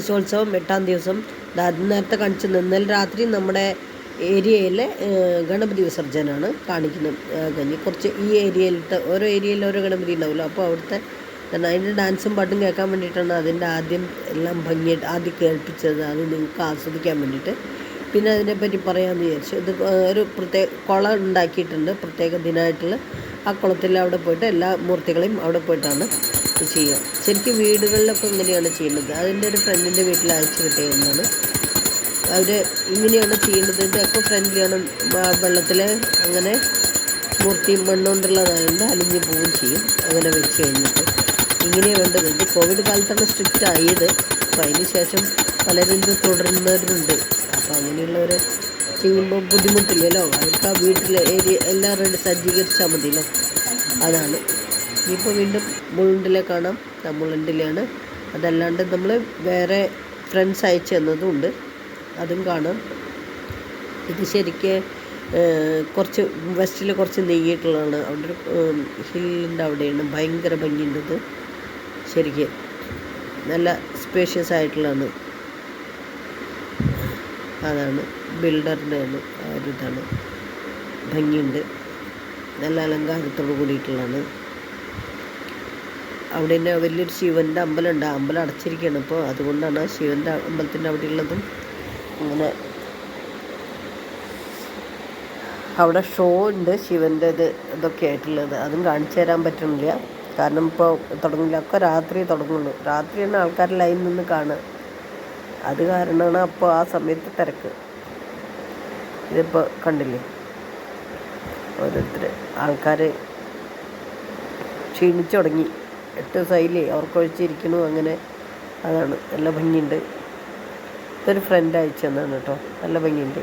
ഗണേശോത്സവം 8-ാം ദിവസം നേരത്തെ കാണിച്ചു. ഇന്നലെ രാത്രി നമ്മുടെ ഏരിയയിൽ ഗണപതി വിസർജനമാണ് കാണിക്കുന്നത്. കഴിഞ്ഞ് കുറച്ച് ഈ ഏരിയയിലത്തെ ഓരോ ഏരിയയിൽ ഓരോ ഗണപതി ഉണ്ടാവുമല്ലോ, അപ്പോൾ അവിടുത്തെ അതിൻ്റെ ഡാൻസും പാട്ടും കേൾക്കാൻ വേണ്ടിയിട്ടാണ് അതിൻ്റെ ആദ്യം എല്ലാം ഭംഗിയായിട്ട് ആദ്യം കേൾപ്പിച്ചത്. അത് നിങ്ങൾക്ക് ആസ്വദിക്കാൻ വേണ്ടിയിട്ട്. പിന്നെ അതിനെപ്പറ്റി പറയാമെന്ന് വിചാരിച്ചു. ഇത് ഒരു പ്രത്യേക കുളം ഉണ്ടാക്കിയിട്ടുണ്ട്, പ്രത്യേക ദിനമായിട്ടുള്ള. ആ കുളത്തിൽ അവിടെ പോയിട്ട് എല്ലാ മൂർത്തികളെയും അവിടെ പോയിട്ടാണ് ചെയ്യുക. ശരിക്കും വീടുകളിലൊക്കെ ഇങ്ങനെയാണ് ചെയ്യുന്നത്. അതിൻ്റെ ഒരു ഫ്രണ്ടിൻ്റെ വീട്ടിൽ അയച്ചു കിട്ടിയതെന്നാണ്. അവർ ഇങ്ങനെയാണ് ചെയ്യുന്നത്. ഇത് എക്കോ ഫ്രണ്ട്ലിയാണ്. വെള്ളത്തിൽ അങ്ങനെ മൂർത്തി മണ്ണുകൊണ്ടുള്ളതായതുകൊണ്ട് അലിഞ്ഞ് പോവുകയും ചെയ്യും. അങ്ങനെ വെച്ച് കഴിഞ്ഞിട്ട് ഇങ്ങനെയാണ് വേണ്ടത്. ഇത് കോവിഡ് കാലത്താണ് സ്ട്രിക്റ്റ് ആയത്. അപ്പോൾ അതിന് ശേഷം പലരും ഇത് തുടരുന്നവരുണ്ട്. അപ്പോൾ അങ്ങനെയുള്ളവർ ചെയ്യുമ്പോൾ ബുദ്ധിമുട്ടില്ലല്ലോ. അവർക്ക് ആ വീട്ടിലെ ഏരിയ എല്ലാം റെഡി സജ്ജീകരിച്ചാൽ മതിയല്ലോ. അതാണ്. ഇനിയിപ്പോൾ വീണ്ടും മുളുണ്ടിലെ കാണാം. മുളുണ്ടിലാണ്. അതല്ലാണ്ട് നമ്മൾ വേറെ ഫ്രണ്ട്സ് അയച്ചു തന്നതും ഉണ്ട്, അതും കാണാം. ഇത് ശരിക്ക് കുറച്ച് വെസ്റ്റിൽ കുറച്ച് നീങ്ങിയിട്ടുള്ളതാണ്. അവിടെ ഒരു ഹില്ലിൻ്റെ അവിടെയാണ്. ഭയങ്കര ഭംഗിയുണ്ടത്. ശരിക്ക് നല്ല സ്പേഷ്യസ് ആയിട്ടുള്ളതാണ്. അതാണ് ബിൽഡറിൻ്റെയാണ് ആ ഒരു ഇതാണ്. ഭംഗിയുണ്ട്. നല്ല അലങ്കാരത്തോട് കൂടിയിട്ടുള്ളതാണ്. അവിടെ തന്നെ വലിയൊരു ശിവൻ്റെ അമ്പലമുണ്ട്. ആ അമ്പലം അടച്ചിരിക്കുകയാണ് ഇപ്പോൾ. അതുകൊണ്ടാണ് ആ ശിവൻ്റെ അമ്പലത്തിൻ്റെ അവിടെ ഉള്ളതും അങ്ങനെ. അവിടെ ഷോ ഉണ്ട് ശിവൻ്റെ ഇതൊക്കെ ആയിട്ടുള്ളത്. അതും കാണിച്ചു തരാൻ പറ്റുന്നില്ല, കാരണം ഇപ്പോൾ തുടങ്ങില്ല. ഒക്കെ രാത്രി തുടങ്ങുള്ളൂ. രാത്രിയാണ് ആൾക്കാർ ലൈൻ നിന്ന് കാണുക. അത് കാരണമാണ് അപ്പോൾ ആ സമയത്ത് തിരക്ക്. ഇതിപ്പോൾ കണ്ടില്ലേ, ഓരോരുത്തർ ആൾക്കാർ ക്ഷീണിച്ചു തുടങ്ങി. 8 ദിവസമായില്ലേ അവർക്കൊഴിച്ചിരിക്കണു. അങ്ങനെ അതാണ്. നല്ല ഭംഗിയുണ്ട്. ഇതൊരു ഫ്രണ്ട് അയച്ചു തന്നാണ് കേട്ടോ. നല്ല ഭംഗിയുണ്ട്.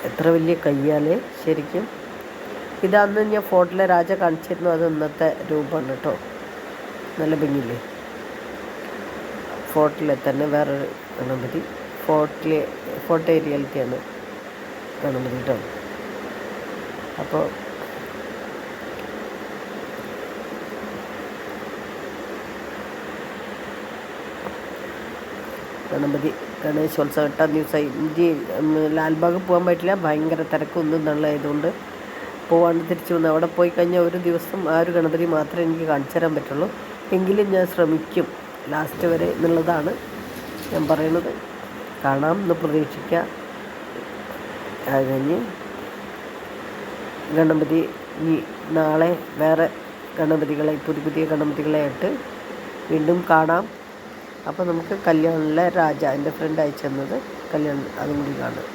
എത്ര വലിയ കയ്യാലേ ശരിക്കും. ഇതന്ന് ഞാൻ ഫോർട്ടിലെ രാജ കാണിച്ചിരുന്നു. അത് ഇന്നത്തെ രൂപമാണ് കേട്ടോ. നല്ല ഭംഗിയില്ലേ. ഫോർട്ടിലെ തന്നെ വേറൊരു ഗണപതി. ഫോർട്ട് ഏരിയയിലത്തെയാണ് ഗണപതി കേട്ടോ. അപ്പോൾ ഗണപതി ഗണേശോത്സവം 8-ാം ദിവസമായി. ലാൽബാഗ് പോകാൻ പറ്റില്ല, ഭയങ്കര തിരക്കൊന്നും നല്ലതായതുകൊണ്ട് പോകാണ്ട് തിരിച്ചു വന്നു. അവിടെ പോയി കഴിഞ്ഞാൽ ഒരു ദിവസം ആ ഒരു ഗണപതി മാത്രമേ എനിക്ക് കാണിച്ചു തരാൻ പറ്റുള്ളൂ. എങ്കിലും ഞാൻ ശ്രമിക്കും ലാസ്റ്റ് വരെ എന്നുള്ളതാണ് ഞാൻ പറയുന്നത്. കാണാം എന്ന് പ്രതീക്ഷിക്കുക. അത് കഴിഞ്ഞ് ഗണപതി ഈ നാളെ വേറെ ഗണപതികളെ പുതിയ ഗണപതികളായിട്ട് വീണ്ടും കാണാം. അപ്പോൾ നമുക്ക് കല്യാണിലെ രാജ എൻ്റെ ഫ്രണ്ട് അയച്ചു തന്നത് കല്യാണം അതും കൂടി കാണാം.